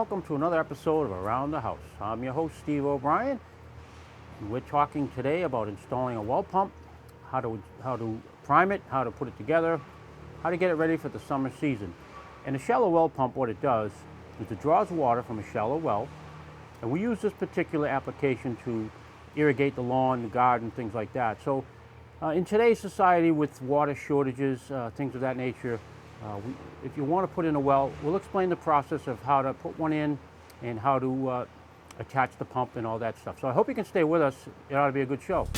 welcome to another episode of Around the House. I'm your host, Steve O'Brien. We're talking today about installing a well pump, how to prime it, how to put it together, how to get it ready for the summer season. And a shallow well pump, what it does is it draws water from a shallow well, and we use this particular application to irrigate the lawn, the garden, things like that. So in today's society with water shortages, things of that nature, if you want to put in a well, we'll explain the process of how to put one in and how to attach the pump and all that stuff. So I hope you can stay with us. It ought to be a good show.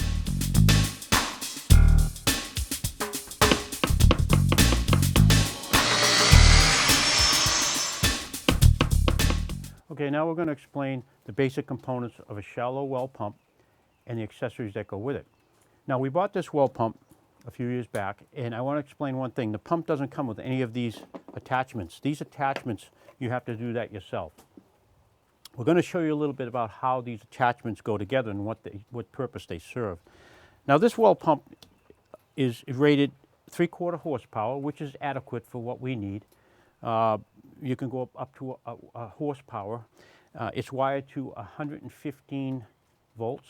Okay, now we're going to explain the basic components of a shallow well pump and the accessories that go with it. Now, we bought this well pump a few years back, and I want to explain one thing. The pump doesn't come with any of these attachments. These attachments, you have to do that yourself. We're going to show you a little bit about how these attachments go together and what purpose they serve. Now, this well pump is rated 3/4 horsepower, which is adequate for what we need. You can go up to a horsepower. It's wired to 115 volts.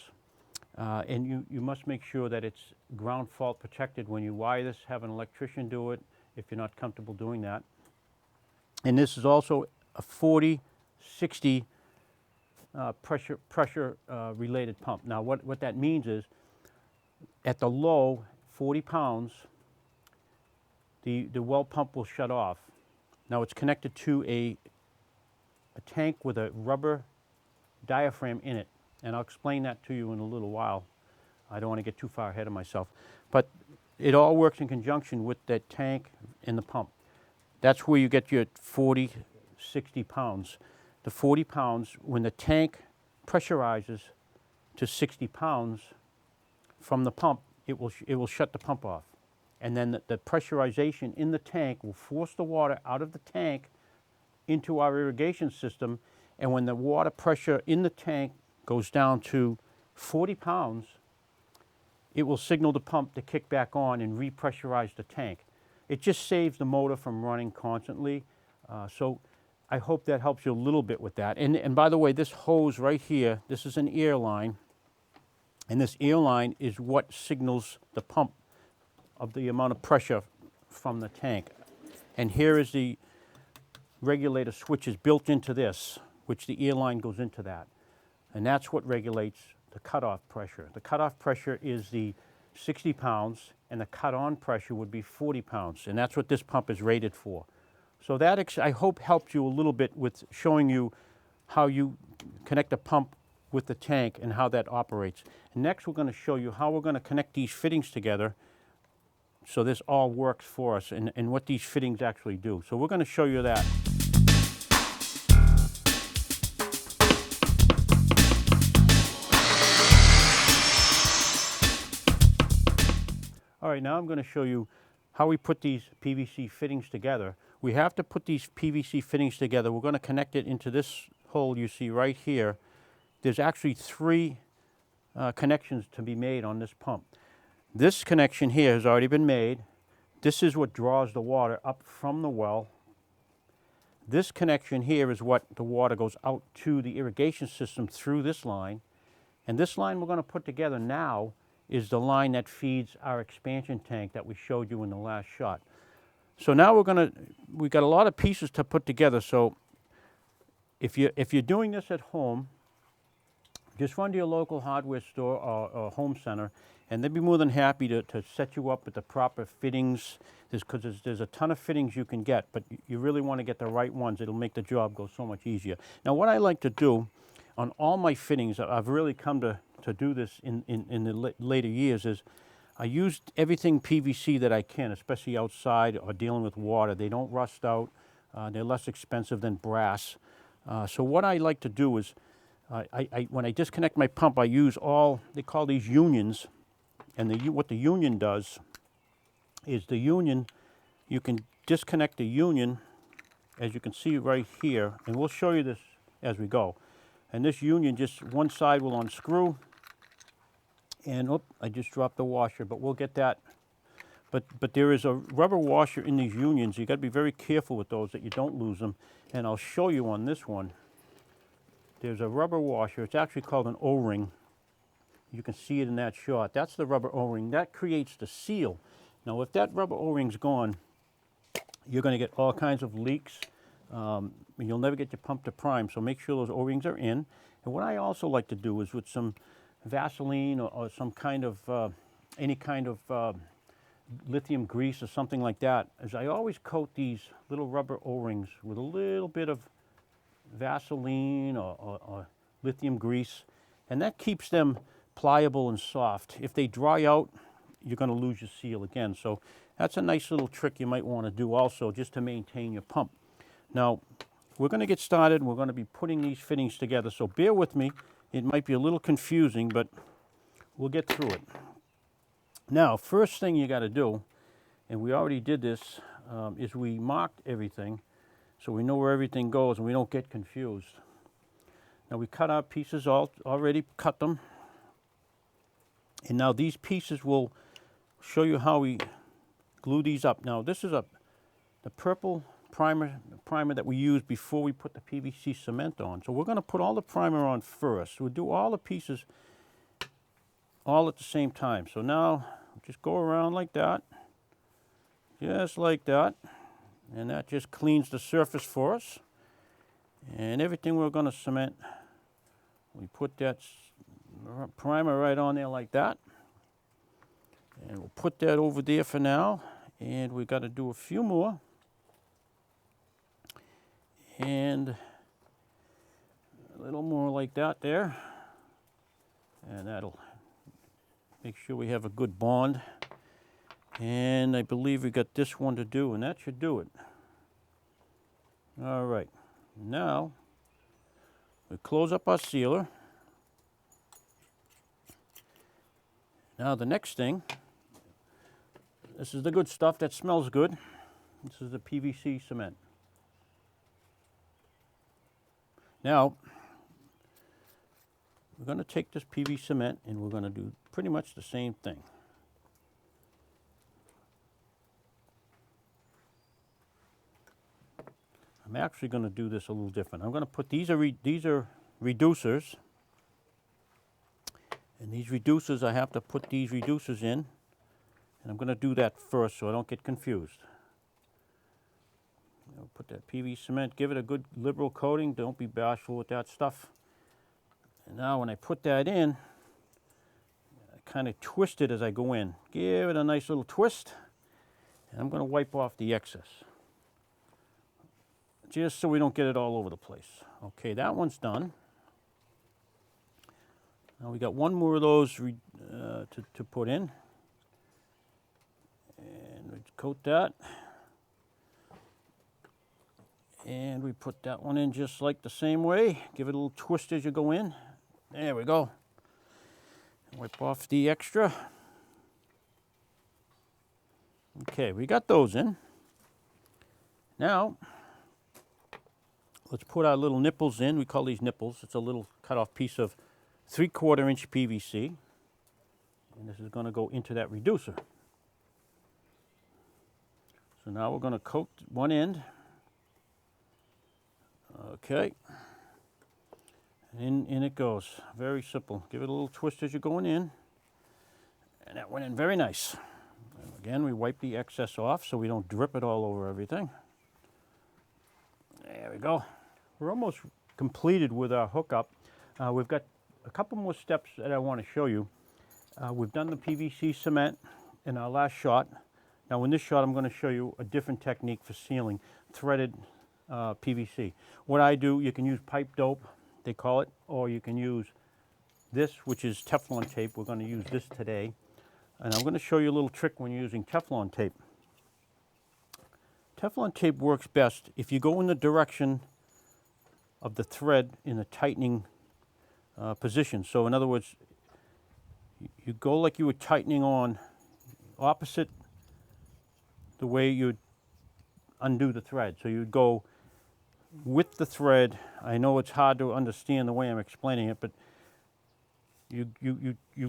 And you must make sure that it's ground fault protected when you wire this. Have an electrician do it if you're not comfortable doing that. And this is also a 40-60 pressure related pump. Now what that means is at the low 40 pounds, the well pump will shut off. Now it's connected to a tank with a rubber diaphragm in it. And I'll explain that to you in a little while. I don't want to get too far ahead of myself. But it all works in conjunction with that tank and the pump. That's where you get your 40, 60 pounds. The 40 pounds, when the tank pressurizes to 60 pounds from the pump, it will shut the pump off. And then the pressurization in the tank will force the water out of the tank into our irrigation system. And when the water pressure in the tank goes down to 40 pounds, it will signal the pump to kick back on and repressurize the tank. It just saves the motor from running constantly. So I hope that helps you a little bit with that. And by the way, this hose right here, this is an air line. And this air line is what signals the pump of the amount of pressure from the tank. And here is the regulator switches built into this, which the air line goes into that. And that's what regulates the cutoff pressure. The cutoff pressure is the 60 pounds, and the cut-on pressure would be 40 pounds. And that's what this pump is rated for. So that, I hope, helped you a little bit with showing you how you connect the pump with the tank and how that operates. And next, we're going to show you how we're going to connect these fittings together so this all works for us and what these fittings actually do. So we're going to show you that. All right, now I'm going to show you how we put these PVC fittings together. We have to put these PVC fittings together. We're going to connect it into this hole you see right here. There's actually 3 connections to be made on this pump. This connection here has already been made. This is what draws the water up from the well. This connection here is what the water goes out to the irrigation system through this line. And this line we're going to put together now is the line that feeds our expansion tank that we showed you in the last shot. So now we've got a lot of pieces to put together. So if you're doing this at home, just run to your local hardware store or home center, and they'd be more than happy to set you up with the proper fittings. Because there's a ton of fittings you can get, but you really want to get the right ones. It'll make the job go so much easier. Now, what I like to do on all my fittings, I've really come to do this in the later years, is I use everything PVC that I can, especially outside or dealing with water. They don't rust out. They're less expensive than brass. So what I like to do is, when I disconnect my pump, I use they call these unions. And what the union does is you can disconnect the union, as you can see right here, and we'll show you this as we go. And this union, just one side will unscrew, and I just dropped the washer, but we'll get that. But there is a rubber washer in these unions. You got to be very careful with those that you don't lose them. And I'll show you on this one. there's a rubber washer. It's actually called an O-ring. You can see it in that shot. That's the rubber O-ring. That creates the seal. Now, if that rubber O-ring's gone, you're going to get all kinds of leaks. You'll never get your pump to prime, so make sure those O-rings are in. And what I also like to do is with some Vaseline or some kind of, any kind of lithium grease or something like that, is I always coat these little rubber O-rings with a little bit of Vaseline or lithium grease, and that keeps them pliable and soft. If they dry out, you're going to lose your seal again. So that's a nice little trick you might want to do also, just to maintain your pump. Now, we're going to get started. We're going to be putting these fittings together, so bear with me. It might be a little confusing, but we'll get through it. Now, first thing you got to do, and we already did this, is we marked everything so we know where everything goes and we don't get confused. Now, we cut our pieces, already cut them. And now these pieces will show you how we glue these up. Now, this is the purple primer that we used before we put the PVC cement on. So we're going to put all the primer on first. We'll do all the pieces all at the same time. So now just go around like that, just like that, and that just cleans the surface for us. And everything we're going to cement, we put that primer right on there like that, and we'll put that over there for now. And we got to do a few more, and a little more like that there, and that'll make sure we have a good bond. And I believe we got this one to do, and that should do it. All right, now we close up our sealer. Now the next thing, this is the good stuff that smells good. This is the PVC cement. Now, we're going to take this PVC cement and we're going to do pretty much the same thing. I'm actually going to do this a little different. I'm going to put, these are reducers. And these reducers, I have to put these reducers in. And I'm going to do that first so I don't get confused. I'll put that PVC cement, give it a good liberal coating. Don't be bashful with that stuff. And now when I put that in, I kind of twist it as I go in. Give it a nice little twist. And I'm going to wipe off the excess, just so we don't get it all over the place. Okay, that one's done. Now we got one more of those to put in. And we coat that. And we put that one in just like the same way. Give it a little twist as you go in. There we go. Wipe off the extra. Okay, we got those in. Now, let's put our little nipples in. We call these nipples. It's a little cut off piece of 3/4 inch PVC. And this is going to go into that reducer. So now we're going to coat one end. Okay. And in it goes. Very simple. Give it a little twist as you're going in. And that went in very nice. And again, we wipe the excess off so we don't drip it all over everything. There we go. We're almost completed with our hookup. We've got a couple more steps that I want to show you. We've done the PVC cement in our last shot. Now in this shot, I'm going to show you a different technique for sealing threaded PVC. What I do, you can use pipe dope, they call it, or you can use this, which is Teflon tape. We're going to use this today. And I'm going to show you a little trick when you're using Teflon tape. Teflon tape works best if you go in the direction of the thread in a tightening position. So in other words, you go like you were tightening on opposite the way you'd undo the thread. So you'd go with the thread. I know it's hard to understand the way I'm explaining it, but you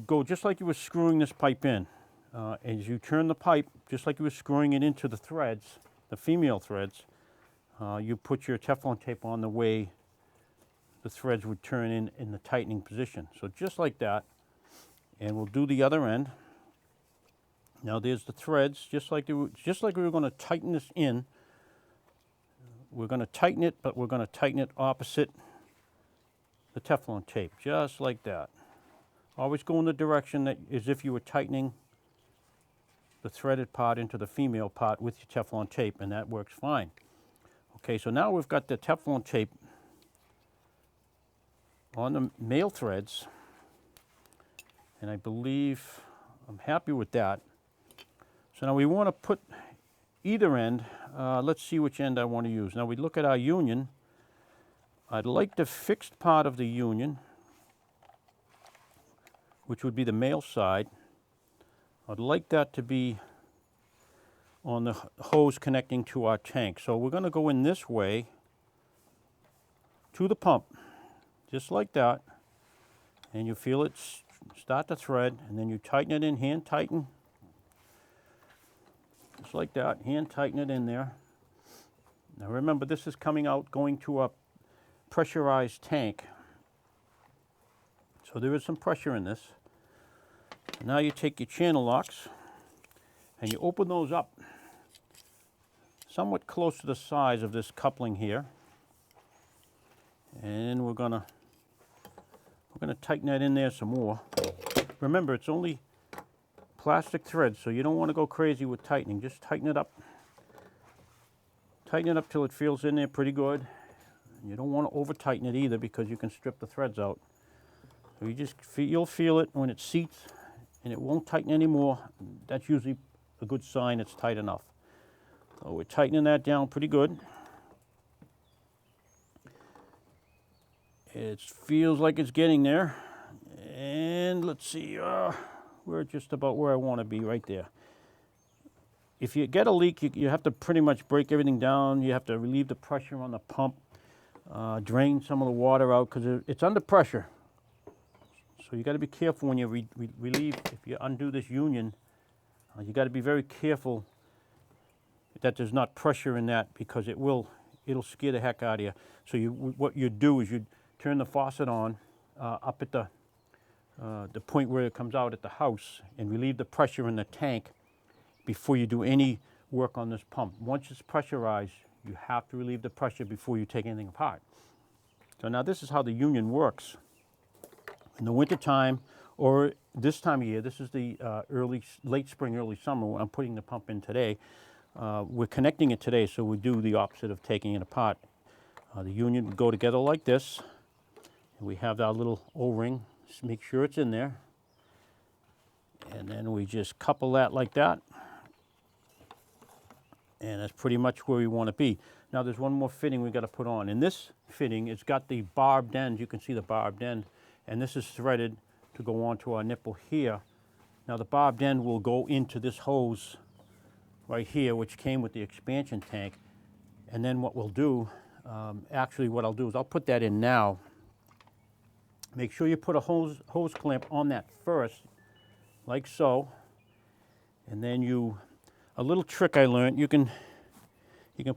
go just like you were screwing this pipe in. As you turn the pipe, just like you were screwing it into the threads, the female threads, you put your Teflon tape on the way the threads would turn in the tightening position. So just like that, and we'll do the other end. Now there's the threads, just like we were going to tighten this in. We're going to tighten it, but we're going to tighten it opposite the Teflon tape, just like that. Always go in the direction that as if you were tightening the threaded part into the female part with your Teflon tape, and that works fine. Okay, so now we've got the Teflon tape on the male threads, and I believe I'm happy with that. So now we want to put either end. Let's see which end I want to use. Now we look at our union. I'd like the fixed part of the union, which would be the male side. I'd like that to be on the hose connecting to our tank. So we're going to go in this way to the pump, just like that. And you feel it start to thread, and then you tighten it in, hand tighten. Just like that, hand tighten it in there. Now remember, this is coming out, going to a pressurized tank. So there is some pressure in this. Now you take your channel locks and you open those up somewhat close to the size of this coupling here. And we're gonna tighten that in there some more. Remember, it's only plastic thread, so you don't want to go crazy with tightening. Just tighten it up. Tighten it up till it feels in there pretty good. You don't want to over tighten it either, because you can strip the threads out. So you'll feel it when it seats and it won't tighten anymore. That's usually a good sign it's tight enough. So we're tightening that down pretty good. It feels like it's getting there. And let's see, we're just about where I want to be, right there. If you get a leak, you have to pretty much break everything down. You have to relieve the pressure on the pump, drain some of the water out, because it's under pressure. So you got to be careful when you relieve. If you undo this union, you got to be very careful that there's not pressure in that, because it'll scare the heck out of you. So what you do is you turn the faucet on up at the point where it comes out at the house, and relieve the pressure in the tank before you do any work on this pump. Once it's pressurized, you have to relieve the pressure before you take anything apart. So now this is how the union works. In the winter time, or this time of year, this is the late spring, early summer, I'm putting the pump in today. We're connecting it today, so we do the opposite of taking it apart. The union would go together like this, and we have our little O-ring. Just make sure it's in there. And then we just couple that like that. And that's pretty much where we want to be. Now there's one more fitting we got to put on. In this fitting, it's got the barbed end. You can see the barbed end. And this is threaded to go onto our nipple here. Now the barbed end will go into this hose right here, which came with the expansion tank. And then what we'll do, actually what I'll do is I'll put that in now. Make sure you put a hose clamp on that first, like so. And then a little trick I learned, you can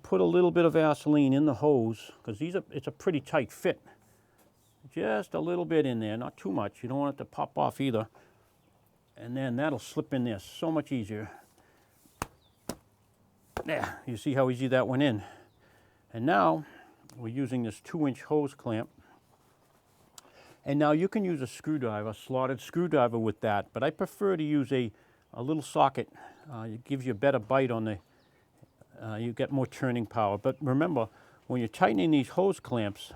put a little bit of Vaseline in the hose, because it's a pretty tight fit. Just a little bit in there, not too much. You don't want it to pop off either. And then that'll slip in there so much easier. There, you see how easy that went in. And now we're using this 2-inch hose clamp. And now you can use a screwdriver, a slotted screwdriver with that, but I prefer to use a little socket. It gives you a better bite on the, you get more turning power. But remember, when you're tightening these hose clamps,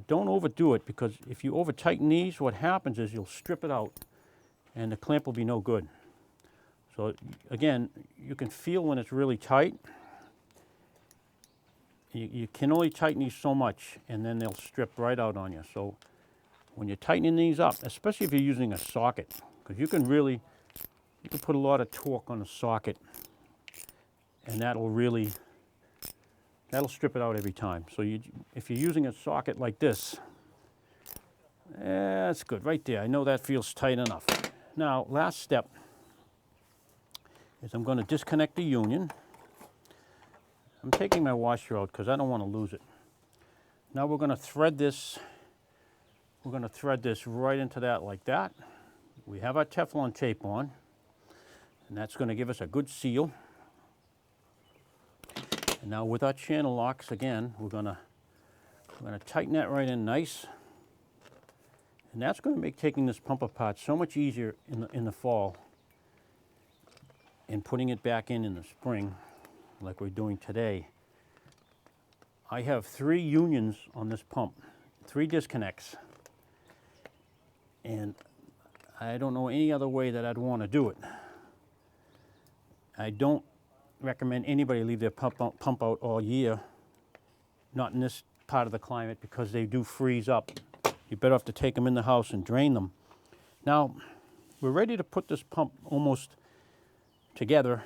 don't overdo it, because if you over tighten these, what happens is you'll strip it out and the clamp will be no good. So again, you can feel when it's really tight. You can only tighten these so much, and then they'll strip right out on you. So when you're tightening these up, especially if you're using a socket, because you can put a lot of torque on a socket, and that'll strip it out every time. So if you're using a socket like this, that's good right there. I know that feels tight enough. Now, last step is I'm going to disconnect the union. I'm taking my washer out because I don't want to lose it. Now we're going to thread this. We're going to thread this right into that like that. We have our Teflon tape on, and that's going to give us a good seal. And now with our channel locks again, we're going to tighten that right in nice. And that's going to make taking this pump apart so much easier in the fall and putting it back in the spring like we're doing today. I have 3 unions on this pump, 3 disconnects. And I don't know any other way that I'd want to do it. I don't recommend anybody leave their pump out all year, not in this part of the climate, because they do freeze up. You're better off to take them in the house and drain them. Now, we're ready to put this pump almost together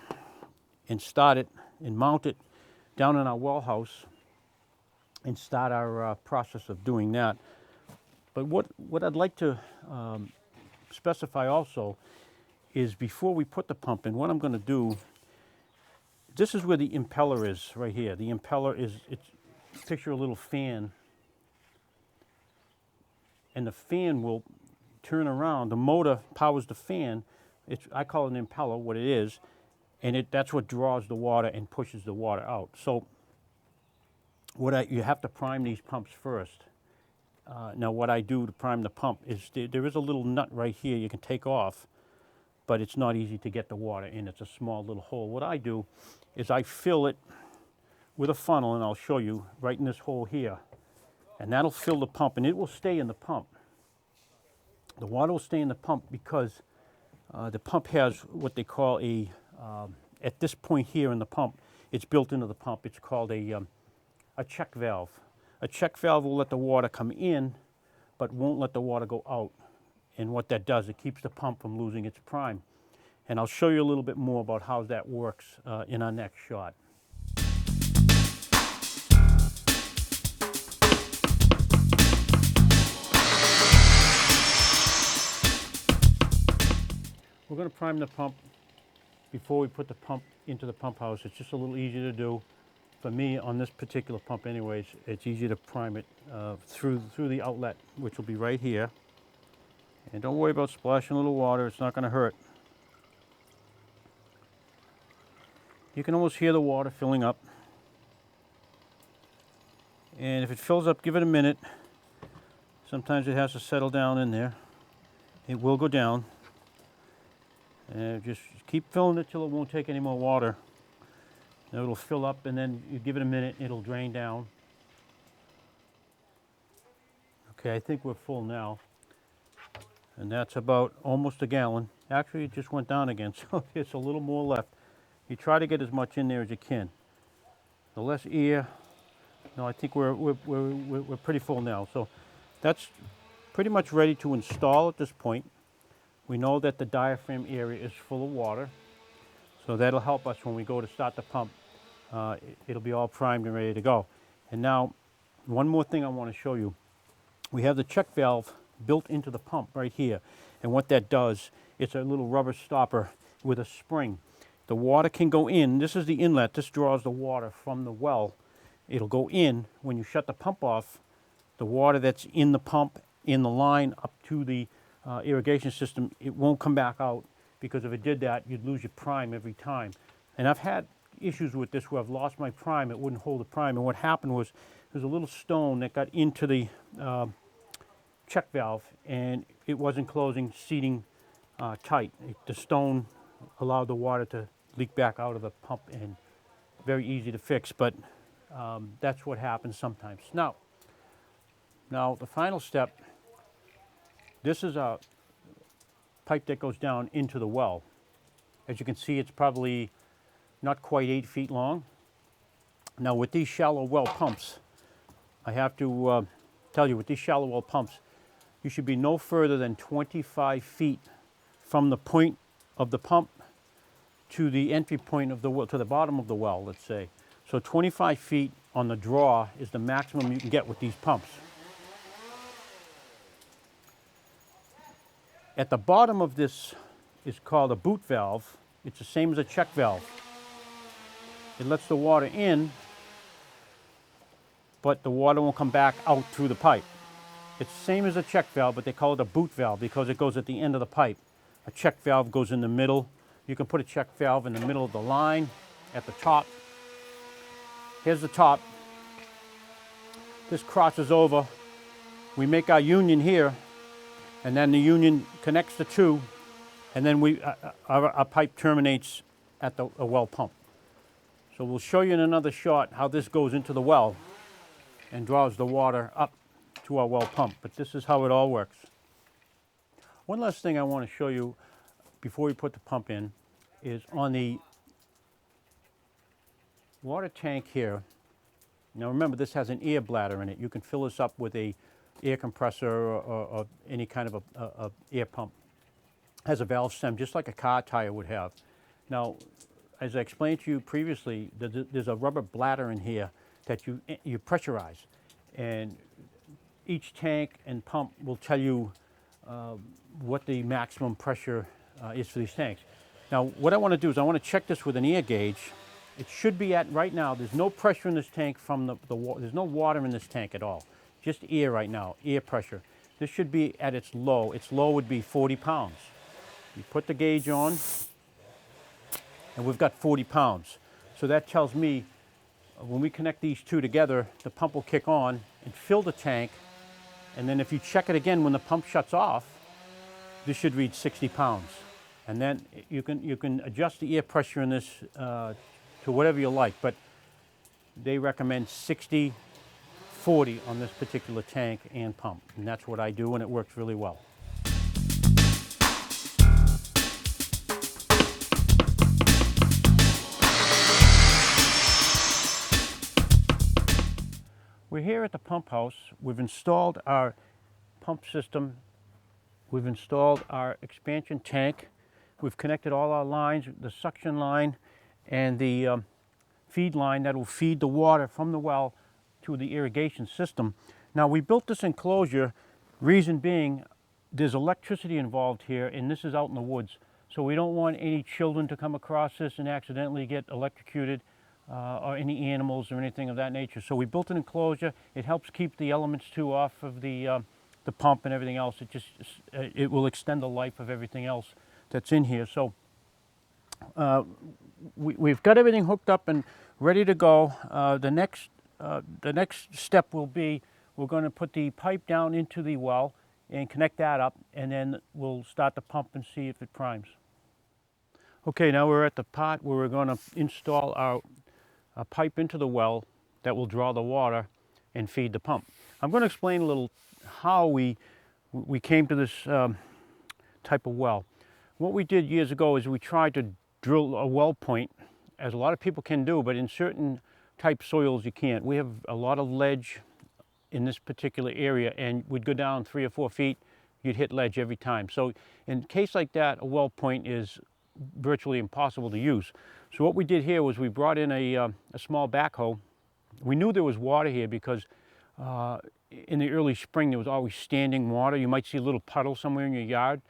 and start it and mount it down in our well house and start our process of doing that. But what I'd like to specify also is before we put the pump in, what I'm going to do, this is where the impeller is right here. The impeller is, picture a little fan, and the fan will turn around. The motor powers the fan. I call it an impeller, what it is, and that's what draws the water and pushes the water out. So you have to prime these pumps first. Now what I do to prime the pump is there is a little nut right here you can take off, but it's not easy to get the water in. It's a small little hole. What I do is I fill it with a funnel, and I'll show you right in this hole here. And that'll fill the pump, and it will stay in the pump. The water will stay in the pump because the pump has what they call at this point here in the pump, it's built into the pump. It's called a check valve. A check valve will let the water come in, but won't let the water go out. And what that does, it keeps the pump from losing its prime. And I'll show you a little bit more about how that works in our next shot. We're going to prime the pump before we put the pump into the pump house. It's just a little easier to do. For me, on this particular pump anyways, it's easy to prime it through the outlet, which will be right here. And don't worry about splashing a little water. It's not going to hurt. You can almost hear the water filling up. And if it fills up, give it a minute. Sometimes it has to settle down in there. It will go down. And just keep filling it till it won't take any more water. And it'll fill up, and then you give it a minute, it'll drain down. Okay, I think we're full now. And that's about almost a gallon. Actually, it just went down again, so there's a little more left. You try to get as much in there as you can. The less air. No, I think we're pretty full now. So that's pretty much ready to install at this point. We know that the diaphragm area is full of water, so that'll help us when we go to start the pump. It'll be all primed and ready to go. And now, one more thing I want to show you. We have the check valve built into the pump right here. And what that does, it's a little rubber stopper with a spring. The water can go in. This is the inlet. This draws the water from the well. It'll go in. When you shut the pump off, the water that's in the pump, in the line up to the irrigation system, it won't come back out, because if it did that, you'd lose your prime every time. And I've had issues with this where I've lost my prime. It wouldn't hold the prime. And what happened was there's a little stone that got into the check valve, and it wasn't closing, seating tight. The stone allowed the water to leak back out of the pump, and very easy to fix, but that's what happens sometimes. Now the final step, this is a pipe that goes down into the well. As you can see, it's probably not quite 8 feet long. Now with these shallow well pumps, I have to tell you, with these shallow well pumps, you should be no further than 25 feet from the point of the pump to the entry point of the well, to the bottom of the well, let's say. So 25 feet on the draw is the maximum you can get with these pumps. At the bottom of this is called a boot valve. It's the same as a check valve. It lets the water in, but the water won't come back out through the pipe. It's the same as a check valve, but they call it a boot valve because it goes at the end of the pipe. A check valve goes in the middle. You can put a check valve in the middle of the line at the top. Here's the top. This crosses over. We make our union here, and then the union connects the two, and then our pipe terminates at a well pump. So we'll show you in another shot how this goes into the well and draws the water up to our well pump, but this is how it all works. One last thing I want to show you before we put the pump in is on the water tank here. Now remember, this has an air bladder in it. You can fill this up with a air compressor or any kind of a air pump. It has a valve stem just like a car tire would have. Now, as I explained to you previously, there's a rubber bladder in here that you pressurize, and each tank and pump will tell you what the maximum pressure is for these tanks. Now, what I want to do is I want to check this with an air gauge. It should be at, right now, there's no pressure in this tank from the water. There's no water in this tank at all. Just air right now, air pressure. This should be at its low. Its low would be 40 pounds. You put the gauge on, and we've got 40 pounds. So that tells me when we connect these two together, the pump will kick on and fill the tank. And then if you check it again when the pump shuts off, this should read 60 pounds. And then you can adjust the air pressure in this to whatever you like, but they recommend 60, 40 on this particular tank and pump. And that's what I do, and it works really well. We're here at the pump house. We've installed our pump system. We've installed our expansion tank. We've connected all our lines, the suction line and the feed line that will feed the water from the well to the irrigation system. Now, we built this enclosure, reason being there's electricity involved here, and this is out in the woods. So we don't want any children to come across this and accidentally get electrocuted. Or any animals or anything of that nature. So we built an enclosure. It helps keep the elements too off of the pump and everything else. It will extend the life of everything else that's in here. So we've got everything hooked up and ready to go. The next step will be we're going to put the pipe down into the well and connect that up, and then we'll start the pump and see if it primes. Okay, now we're at the part where we're going to install our a pipe into the well that will draw the water and feed the pump. I'm going to explain a little how we came to this type of well. What we did years ago is we tried to drill a well point, as a lot of people can do, but in certain type soils you can't. We have a lot of ledge in this particular area, and we'd go down 3 or 4 feet, you'd hit ledge every time. So in a case like that, a well point is virtually impossible to use. So what we did here was we brought in a small backhoe. We knew there was water here because in the early spring there was always standing water. You might see a little puddle somewhere in your yard.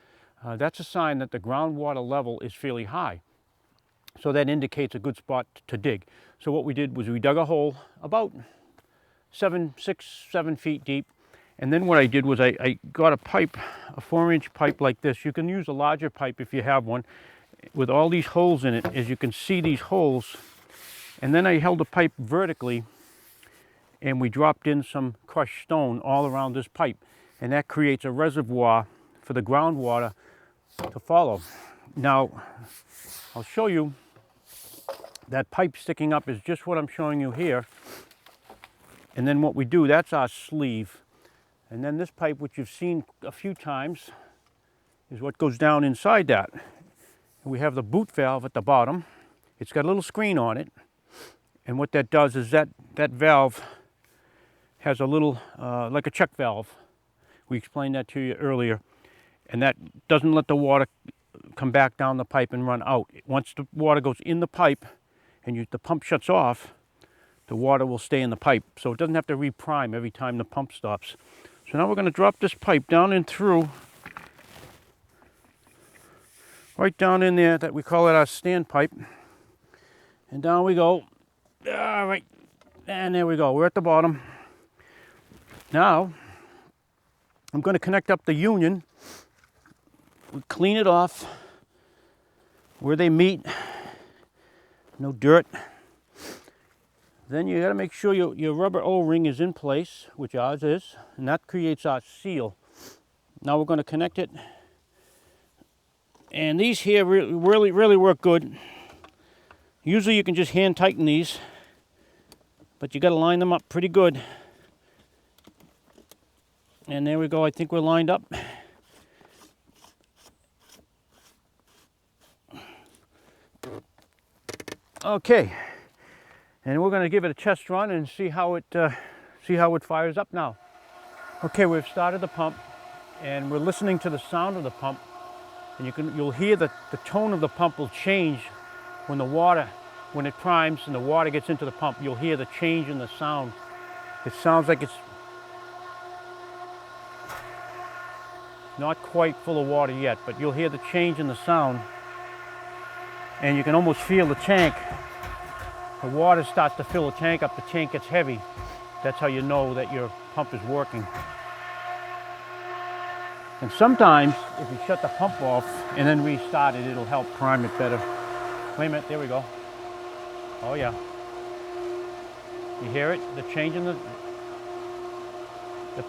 That's a sign that the groundwater level is fairly high. So that indicates a good spot to dig. So what we did was we dug a hole about 6, 7 feet deep. And then what I did was I got a pipe, a 4-inch pipe like this. You can use a larger pipe if you have one, with all these holes in it. As you can see, these holes. And then I held the pipe vertically, and we dropped in some crushed stone all around this pipe. And that creates a reservoir for the groundwater to follow. Now, I'll show you that pipe sticking up is just what I'm showing you here. And then what we do, that's our sleeve. And then this pipe, which you've seen a few times, is what goes down inside that. We have the boot valve at the bottom. It's got a little screen on it. And what that does is that valve has a little, like a check valve. We explained that to you earlier. And that doesn't let the water come back down the pipe and run out. Once the water goes in the pipe and the pump shuts off, the water will stay in the pipe. So it doesn't have to reprime every time the pump stops. So now we're going to drop this pipe down and through, right down in there, that we call it our stand pipe. And down we go. All right, and there we go. We're at the bottom. Now, I'm going to connect up the union. We clean it off where they meet. No dirt. Then you got to make sure your rubber O-ring is in place, which ours is, and that creates our seal. Now we're going to connect it. And these here really work good. Usually you can just hand tighten these, but you got to line them up pretty good. And there we go. I think we're lined up. Okay, and we're going to give it a test run and see how it fires up now. Okay, we've started the pump, and we're listening to the sound of the pump, and you'll hear the tone of the pump will change when it primes and the water gets into the pump. You'll hear the change in the sound. It sounds like it's not quite full of water yet, but you'll hear the change in the sound. And you can almost feel the tank. The water starts to fill the tank up, the tank gets heavy. That's how you know that your pump is working. And sometimes, if you shut the pump off and then restart it, it'll help prime it better. Wait a minute, there we go. Oh yeah. You hear it? The change in the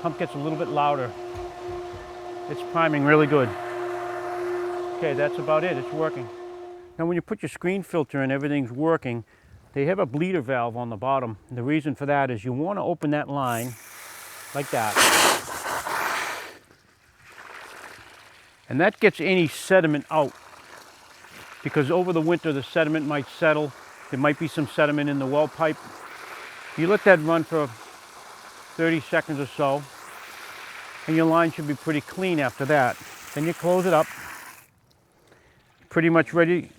pump gets a little bit louder. It's priming really good. Okay, that's about it, it's working. Now when you put your screen filter in, everything's working. They have a bleeder valve on the bottom. And the reason for that is you want to open that line like that. And that gets any sediment out. Because over the winter the sediment might settle. There might be some sediment in the well pipe. You let that run for 30 seconds or so. And your line should be pretty clean after that. Then you close it up. Pretty much ready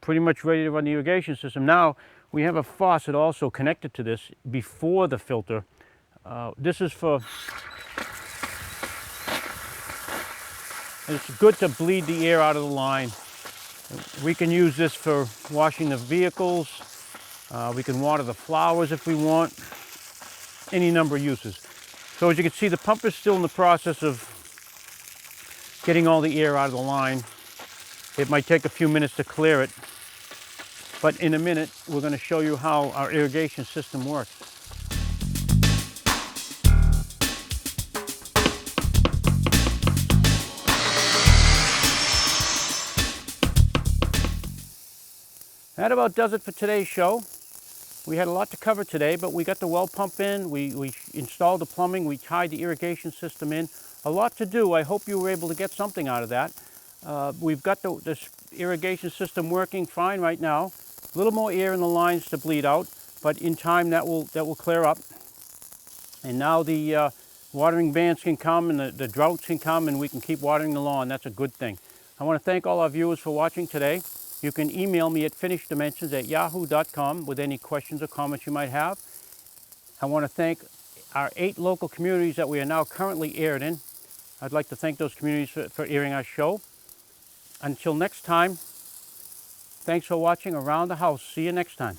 to run the irrigation system. Now we have a faucet also connected to this before the filter. This is for, it's good to bleed the air out of the line. We can use this for washing the vehicles. We can water the flowers if we want. Any number of uses. So as you can see, the pump is still in the process of getting all the air out of the line. It might take a few minutes to clear it. But in a minute, we're going to show you how our irrigation system works. That about does it for today's show. We had a lot to cover today, but we got the well pump in, we installed the plumbing, we tied the irrigation system in. A lot to do. I hope you were able to get something out of that. We've got this irrigation system working fine right now. A little more air in the lines to bleed out, but in time that will clear up. And now the watering bans can come and the droughts can come and we can keep watering the lawn. That's a good thing. I want to thank all our viewers for watching today. You can email me at finisheddimensions@yahoo.com with any questions or comments you might have. I want to thank our 8 local communities that we are now currently aired in. I'd like to thank those communities for airing our show. Until next time, thanks for watching Around the House. See you next time.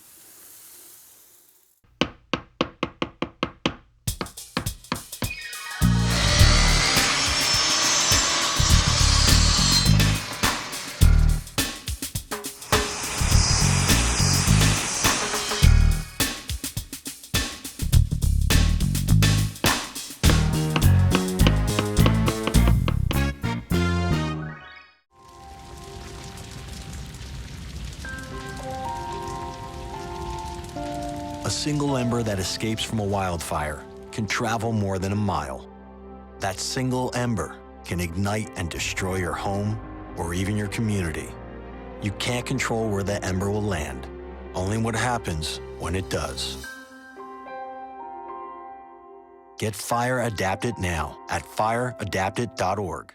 A single ember that escapes from a wildfire can travel more than a mile. That single ember can ignite and destroy your home or even your community. You can't control where that ember will land, only what happens when it does. Get Fire Adapted now at fireadapted.org.